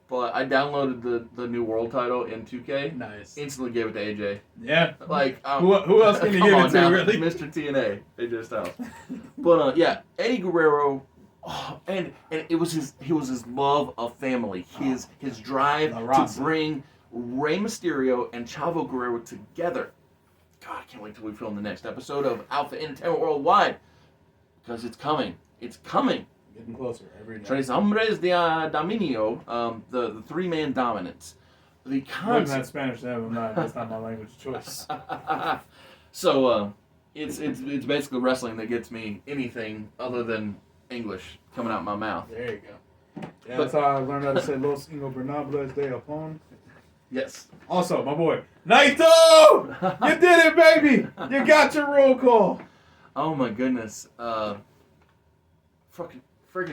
but I downloaded the new world title in 2K. Nice. Instantly gave it to AJ. Yeah. Like who else can you give it to? Now, really, Mr. TNA, AJ Styles. But yeah, Eddie Guerrero, and he was his love of family, his drive to bring Rey Mysterio and Chavo Guerrero together. God, I can't wait till we film the next episode of Alpha Entertainment Worldwide. Because it's coming. It's coming. Getting closer every day. Tres Hombres de Dominio, the three-man dominance. The concept. That Spanish, that's not my language choice. So, it's basically wrestling that gets me anything other than English coming out my mouth. There you go. Yeah, that's how I learned how to say Los Ingobernables de Japón. Yes. Also, my boy, Naito! You did it, baby! You got your roll call! Oh, my goodness. Freaking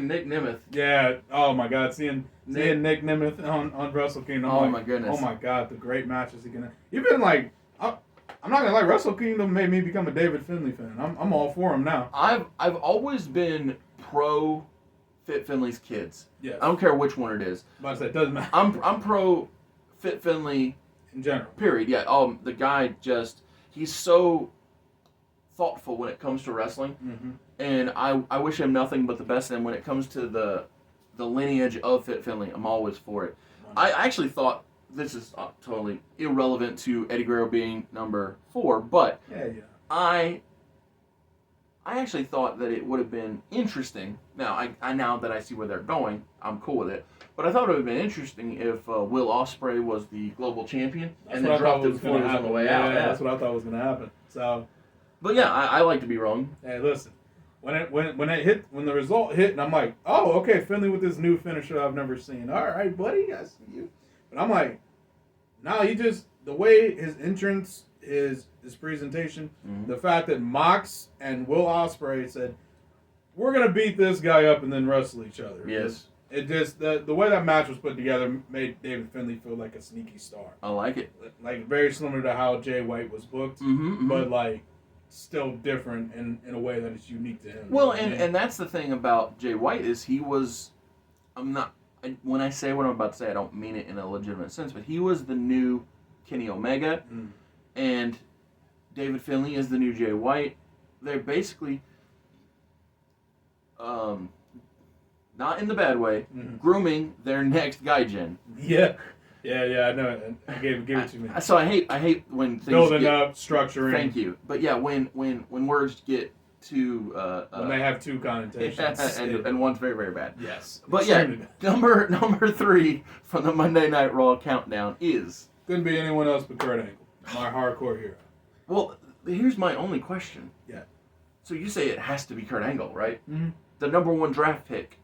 Nick Nemeth. Yeah. Oh, my God. Seeing Nick Nemeth on Wrestle Kingdom. My goodness. Oh, my God. The great matches he can have. Even, like, I'm not going to lie, Wrestle Kingdom made me become a David Finlay fan. I'm all for him now. I've always been pro Fit Finley's kids. Yes. I don't care which one it is. But I said, it doesn't matter. I'm pro Fit Finley in general. Period. Yeah. The guy he's so thoughtful when it comes to wrestling, and I wish him nothing but the best. And when it comes to the lineage of Fit Finley, I'm always for it. I actually thought this is totally irrelevant to Eddie Guerrero being number 4, but I actually thought that it would have been interesting. Now, I now that I see where they're going, I'm cool with it. But I thought it would have been interesting if Will Ospreay was the global champion and then dropped it before he was on the way out. Yeah, that's what I thought was going to happen. So, but yeah, I like to be wrong. Hey, listen, when the result hit, and I'm like, oh, okay, Finley with this new finisher I've never seen. All right, buddy, I see you. But I'm like, no, the way his entrance, his presentation, the fact that Mox and Will Ospreay said, we're going to beat this guy up and then wrestle each other. Yes. It just, the way that match was put together made David Finlay feel like a sneaky star. I like it. Like, very similar to how Jay White was booked, but, like, still different in a way that is unique to him. Well, and that's the thing about Jay White is he was, when I say what I'm about to say, I don't mean it in a legitimate sense, but he was the new Kenny Omega, and David Finlay is the new Jay White. They're basically, not in the bad way, grooming their next Gaijin. Yeah, I know. I gave it to me. So I hate when things building up, structuring. Thank you. But yeah, when words get too when they have two connotations, and one's very, very bad. Yes. But yeah, number 3 from the Monday Night Raw countdown is couldn't be anyone else but Kurt Angle, my hardcore hero. Well, here's my only question. Yeah. So you say it has to be Kurt Angle, right? Mm-hmm. The number 1 draft pick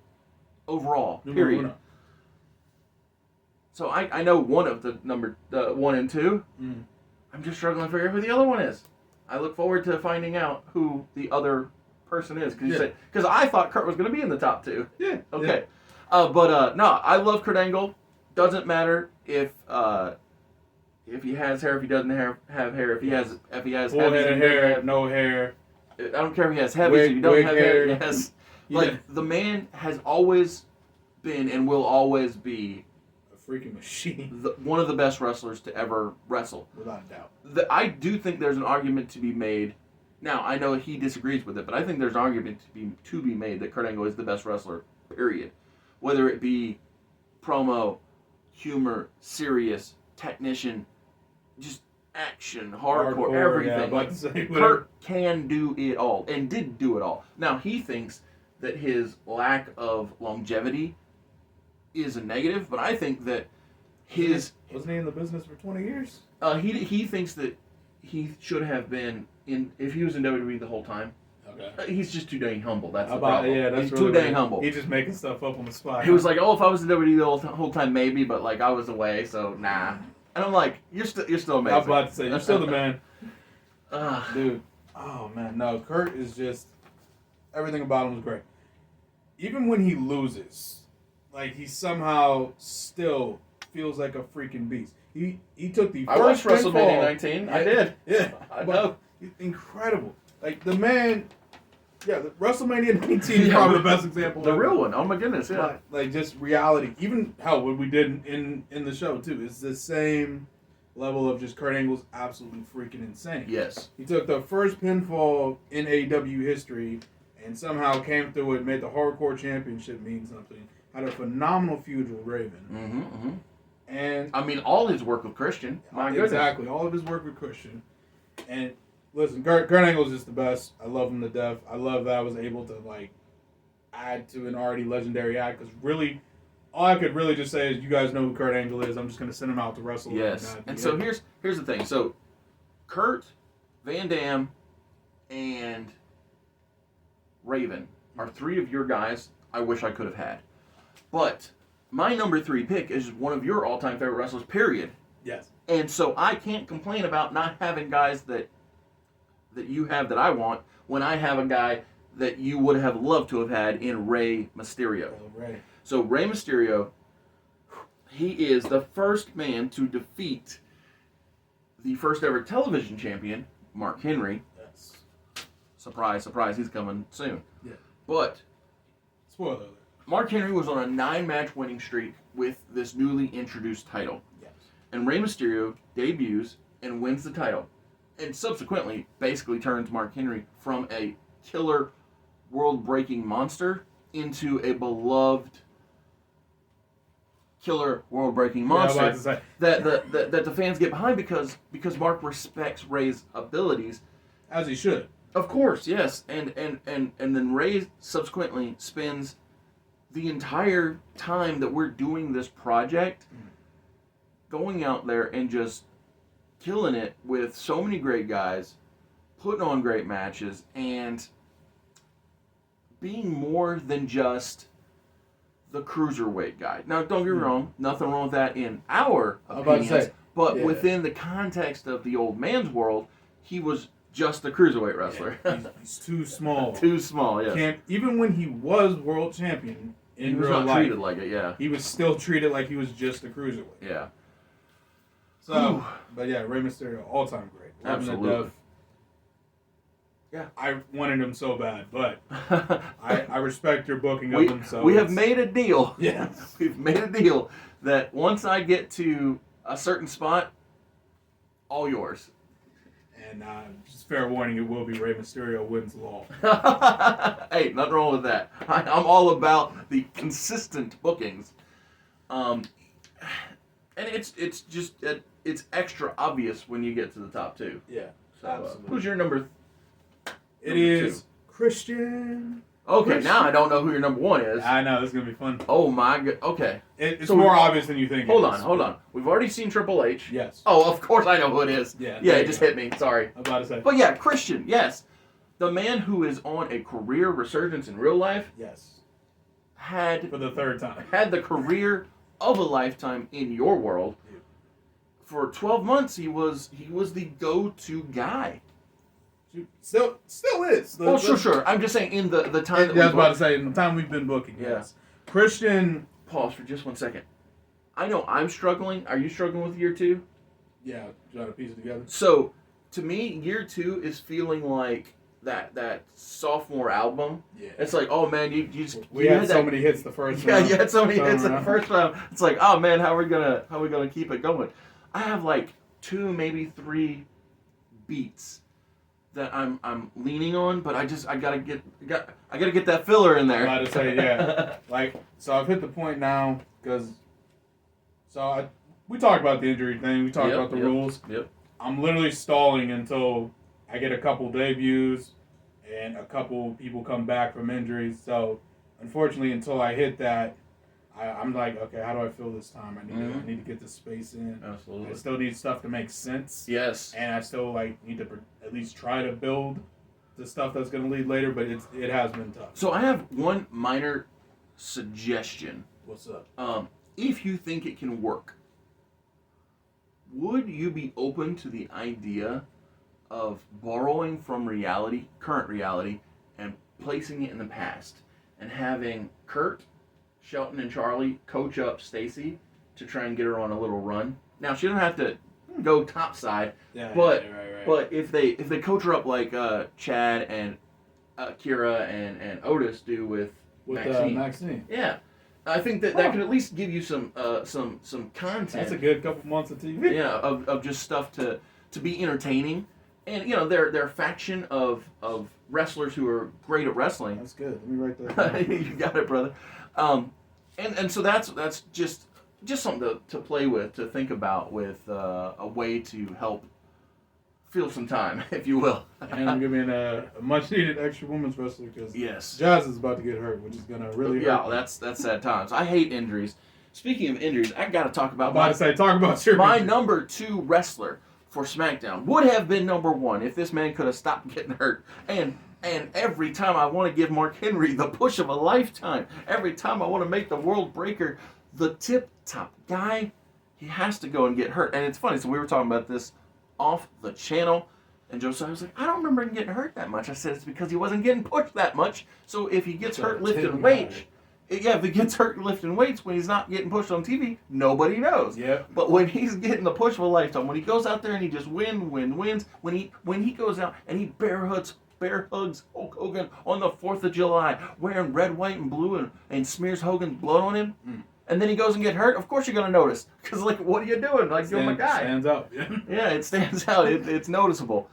overall. Period. So I know one of the number 1 and 2. I'm just struggling to figure out who the other one is. I look forward to finding out who the other person is because I thought Kurt was going to be in the top 2. Yeah. Okay. Yeah. No, I love Kurt Angle. Doesn't matter if he has hair, if he doesn't have hair, if he has full head of hair, no hair. I don't care if he has heavies, if he doesn't have hair. Yes. Like the man has always been and will always be freaking machine. One of the best wrestlers to ever wrestle. Without a doubt. I do think there's an argument to be made. Now, I know he disagrees with it, but I think there's an argument to be made that Kurt Angle is the best wrestler, period. Whether it be promo, humor, serious, technician, just action, hardcore, Yeah, everything. about to say, whatever. Kurt can do it all and did do it all. Now he thinks that his lack of longevity is a negative, but I think that wasn't he in the business for 20 years? He thinks that he should have been in if he was in WWE the whole time. Okay. He's just too dang humble. That's the problem. Yeah, that's he's really too dang weird. humble. He's just making stuff up on the spot. He was like, "Oh, if I was in WWE the whole time, maybe, but like I was away, so nah." And I'm like, "You're still amazing." I was about to say, you're still the man, Ah. dude. Oh man, no, Kurt is just everything about him is great. Even when he loses, like he somehow still feels like a freaking beast. He took the I watched first WrestleMania pinfall. 19. I did. Yeah, I know. Incredible. Like the man. Yeah, the WrestleMania 19 is probably the best example. The ever. real one. Oh my goodness, yeah. Like just reality. Even hell, what we did in the show too. It's the same level of just Kurt Angle's absolutely freaking insane. Yes. He took the first pinfall in AEW history and somehow came through it, made the Hardcore Championship mean something. Had a phenomenal feud with Raven. Mm-hmm, mm-hmm. And I mean, all his work with Christian. My goodness. exactly, all of his work with Christian. And listen, Kurt Angle is just the best. I love him to death. I love that I was able to like add to an already legendary act because really, all I could really just say is you guys know who Kurt Angle is. I'm just gonna send him out to wrestle. Yes. And so here's the thing. So Kurt, Van Dam, and Raven are three of your guys I wish I could have had. But my number 3 pick is one of your all-time favorite wrestlers, period. Yes. And so I can't complain about not having guys that you have that I want when I have a guy that you would have loved to have had in Rey Mysterio. Right. So Rey Mysterio, he is the first man to defeat the first ever television champion, Mark Henry. Yes. Surprise, surprise, he's coming soon. Yeah. But Spoiler alert. Mark Henry was on a 9-match winning streak with this newly introduced title. Yes. And Rey Mysterio debuts and wins the title. And subsequently basically turns Mark Henry from a killer, world-breaking monster into a beloved killer, world-breaking monster I was about to say. that the fans get behind because Mark respects Rey's abilities. As he should. Of course, yes. And then Rey subsequently spends the entire time that we're doing this project going out there and just killing it with so many great guys, putting on great matches, and being more than just the cruiserweight guy. Now, don't get me wrong, nothing wrong with that in our I was about to opinions, say, but yeah. within the context of the old man's world, he was just a cruiserweight wrestler. Yeah, he's too small. Too small, yes. Even when he was world champion in He was real not life, treated like it, yeah. he was still treated like he was just a cruiserweight. Yeah. So, but yeah, Rey Mysterio, all time great. Love him to Absolutely. death. Yeah. I wanted him so bad, but I respect your booking of him. So we have made a deal. Yes. We've made a deal that once I get to a certain spot, all yours. And just fair warning, it will be Rey Mysterio wins law. Hey, nothing wrong with that. I'm all about the consistent bookings. And it's just it's extra obvious when you get to the top 2. Yeah, So, absolutely. who's your number? It number is 2? Christian. Okay, now I don't know who your number 1 is. I know, this is going to be fun. Oh my god. Okay. It's So more we- obvious than you think. Hold it is. on. We've already seen Triple H. Yes. Oh, of course I know who it is. Yeah, Yeah, there it you just go. hit me. Sorry. I'm about to say. But yeah, Christian, yes. The man who is on a career resurgence in real life Yes. had For the third time. the career of a lifetime in your world. Yeah. For 12 months he was the go-to guy. Still is. Oh, sure. I'm just saying in the time that I was about to we say, in the time we've been booking. Yeah. Yes. Christian. pause for just 1 second. I know I'm struggling. Are you struggling with year 2? Yeah, trying to piece it together. So, to me, year 2 is feeling like that sophomore album. Yeah. It's like, oh man, you just We you had so that, many hits the first yeah, round. you had so many hits in the round. first round. It's like, oh man, how are we gonna keep it going? I have like 2, maybe 3 beats that I'm leaning on, but I gotta get that filler in there. I'm about to say, yeah. So I've hit the point now because we talked about the injury thing. We talked about the rules. Yep. I'm literally stalling until I get a couple debuts and a couple people come back from injuries. So, unfortunately, until I hit that, I'm like, okay, how do I fill this time? I need to get the space in. Absolutely. I still need stuff to make sense. Yes. And I still need to at least try to build the stuff that's going to lead later. But it has been tough. So I have one minor suggestion. What's up? If you think it can work, would you be open to the idea of borrowing from reality, current reality, and placing it in the past, and having Kurt, Shelton, and Charlie coach up Stacy to try and get her on a little run? Now she doesn't have to go topside, but if they coach her up like Chad and Kira and Otis do with Maxine. Yeah. I think that could at least give you some content. That's a good couple months of TV. Yeah, of just stuff to be entertaining, and they're a faction of wrestlers who are great at wrestling. That's good. Let me write that down. You got it, brother. And so that's just something to play with, to think about, with a way to help fill some time, if you will. And I'm giving a much needed extra women's wrestler because Yes, Jazz is about to get hurt, which is gonna really hurt. Yeah, that's sad times. I hate injuries. Speaking of injuries, I got to talk about talk about your my number 2 wrestler for SmackDown. Would have been number 1 if this man could have stopped getting hurt. And every time I want to give Mark Henry the push of a lifetime, every time I want to make the World Breaker the tip-top guy, he has to go and get hurt. And it's funny, so we were talking about this off the channel, and Josiah was like, I don't remember him getting hurt that much. I said, it's because he wasn't getting pushed that much. So if he gets hurt lifting weights, if he gets hurt lifting weights when he's not getting pushed on TV, nobody knows. Yeah. But when he's getting the push of a lifetime, when he goes out there and he just wins, when he goes out and he bear hugs Hulk Hogan on the 4th of July, wearing red, white, and blue, and smears Hogan's blood on him, and then he goes and get hurt, of course you're going to notice. Because, what are you doing? You're my guy. Stands out. Yeah, it stands out. It's noticeable.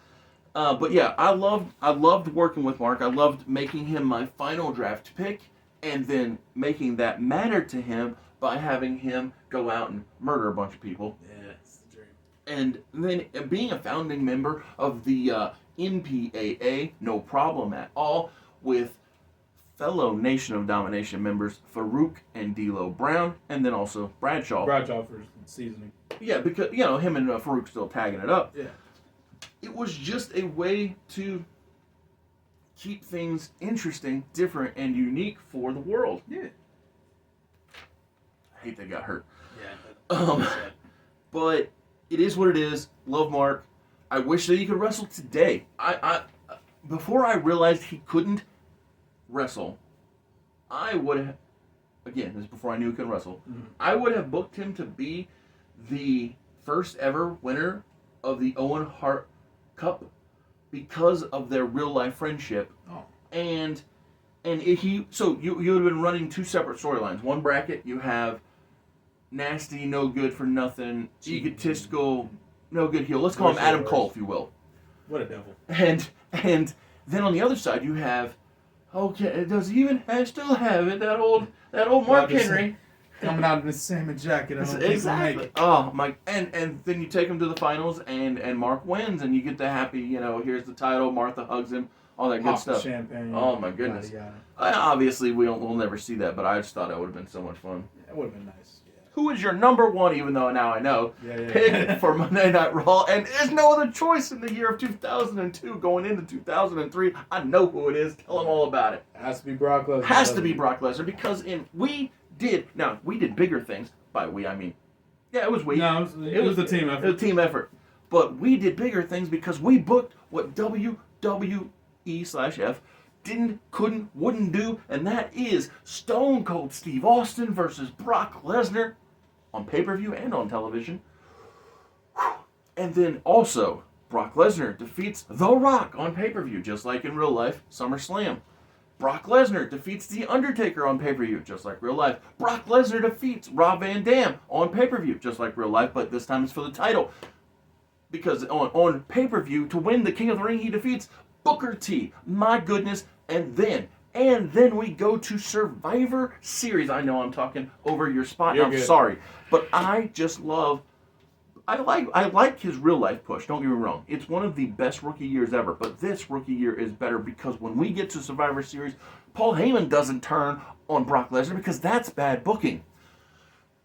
But yeah, I loved working with Mark. I loved making him my final draft pick, and then making that matter to him by having him go out and murder a bunch of people. Yeah, it's the dream. And then being a founding member of the NPAA, no problem at all, with fellow Nation of Domination members Farouk and D'Lo Brown, and then also Bradshaw. Bradshaw for seasoning. Yeah, because him and Farouk still tagging it up. Yeah. It was just a way to keep things interesting, different, and unique for the world. Yeah. I hate they got hurt. Yeah. But it is what it is. Love Mark. I wish that he could wrestle today. I before I realized he couldn't wrestle, I would have, again, this is before I knew he could wrestle, I would have booked him to be the first ever winner of the Owen Hart Cup because of their real life friendship. Oh. And you would have been running 2 separate storylines. One bracket, you have nasty, no good for nothing, egotistical, no good heel. Let's call him Adam Cole, if you will. What a devil. And then on the other side, you have, okay, does he even still have it? That old Mark Henry. Coming out in the salmon jacket. Exactly. Oh my! And then you take him to the finals, and Mark wins, and you get the happy, here's the title. Martha hugs him, all that good stuff. Champagne. Oh my goodness! Obviously, we'll never see that, but I just thought it would have been so much fun. Yeah, it would have been nice. Yeah. Who is your number 1? Even though now I know, Yeah. pick for Monday Night Raw, and there's no other choice in the year of 2002 going into 2003. I know who it is. Tell them all about it. Has to be Brock Lesnar. Has to be Brock Lesnar because we did bigger things. By we, I mean, yeah, it was we. No, it was a team effort. It was a team effort. But we did bigger things because we booked what WWE/F didn't, couldn't, wouldn't do, and that is Stone Cold Steve Austin versus Brock Lesnar on pay-per-view and on television. And then also, Brock Lesnar defeats The Rock on pay-per-view, just like in real life, SummerSlam. Brock Lesnar defeats The Undertaker on pay-per-view, just like real life. Brock Lesnar defeats Rob Van Dam on pay-per-view, just like real life, but this time it's for the title. Because on pay-per-view, to win the King of the Ring, he defeats Booker T. My goodness. And then we go to Survivor Series. I know I'm talking over your spot. You're I'm good. sorry. But I just love I like his real life push. Don't get me wrong. It's one of the best rookie years ever. But this rookie year is better because when we get to Survivor Series, Paul Heyman doesn't turn on Brock Lesnar because that's bad booking.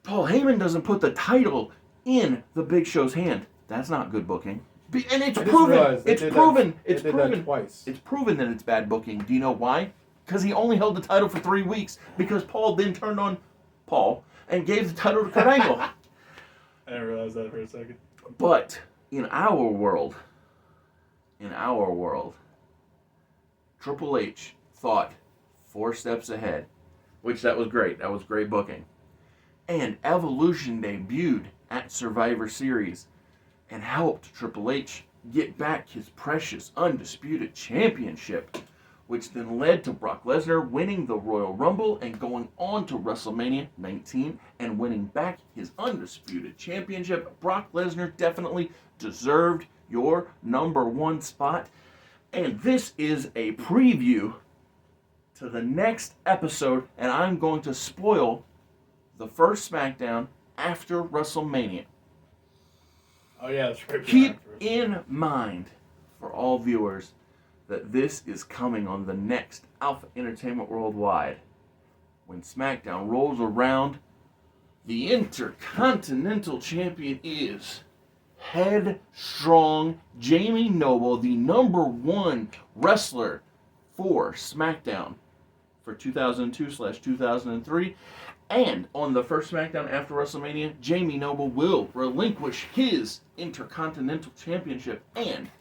Paul Heyman doesn't put the title in the Big Show's hand. That's not good booking. And it's proven. It's proven. It's proven twice. It's proven that it's bad booking. Do you know why? Because he only held the title for 3 weeks. Because Paul then turned on Paul and gave the title to Kurt Angle. I didn't realize that for a second. But in our world, Triple H thought 4 steps ahead, which that was great. That was great booking. And Evolution debuted at Survivor Series and helped Triple H get back his precious Undisputed Championship, which then led to Brock Lesnar winning the Royal Rumble and going on to WrestleMania 19 and winning back his Undisputed Championship. Brock Lesnar definitely deserved your number 1 spot. And this is a preview to the next episode, and I'm going to spoil the first SmackDown after WrestleMania. Oh, yeah, that's right. Keep in mind, for all viewers, that this is coming on the next Alpha Entertainment Worldwide. When SmackDown rolls around, the Intercontinental Champion is Headstrong Jamie Noble, the number 1 wrestler for SmackDown for 2002/2003. And on the first SmackDown after WrestleMania, Jamie Noble will relinquish his Intercontinental Championship and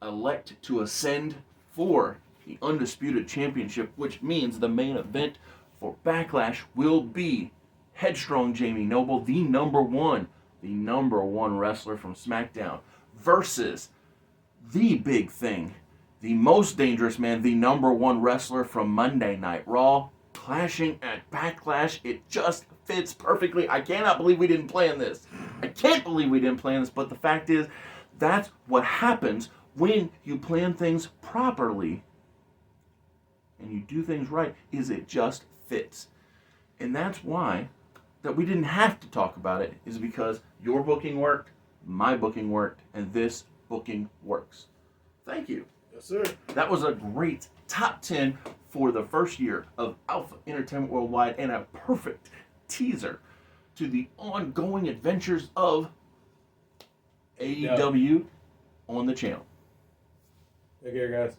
elect to ascend for the Undisputed Championship, which means the main event for Backlash will be Headstrong Jamie Noble, the number one wrestler from SmackDown, versus the big thing, the most dangerous man, the number 1 wrestler from Monday Night Raw, clashing at Backlash. It just fits perfectly. I cannot believe we didn't plan this. I can't believe we didn't plan this, but the fact is, that's what happens when you plan things properly and you do things right, is it just fits. And that's why that we didn't have to talk about it, is because your booking worked, my booking worked, and this booking works. Thank you. Yes, sir. That was a great top 10 for the first year of Alpha Entertainment Worldwide, and a perfect teaser to the ongoing adventures of AEW on the channel. Take care, guys.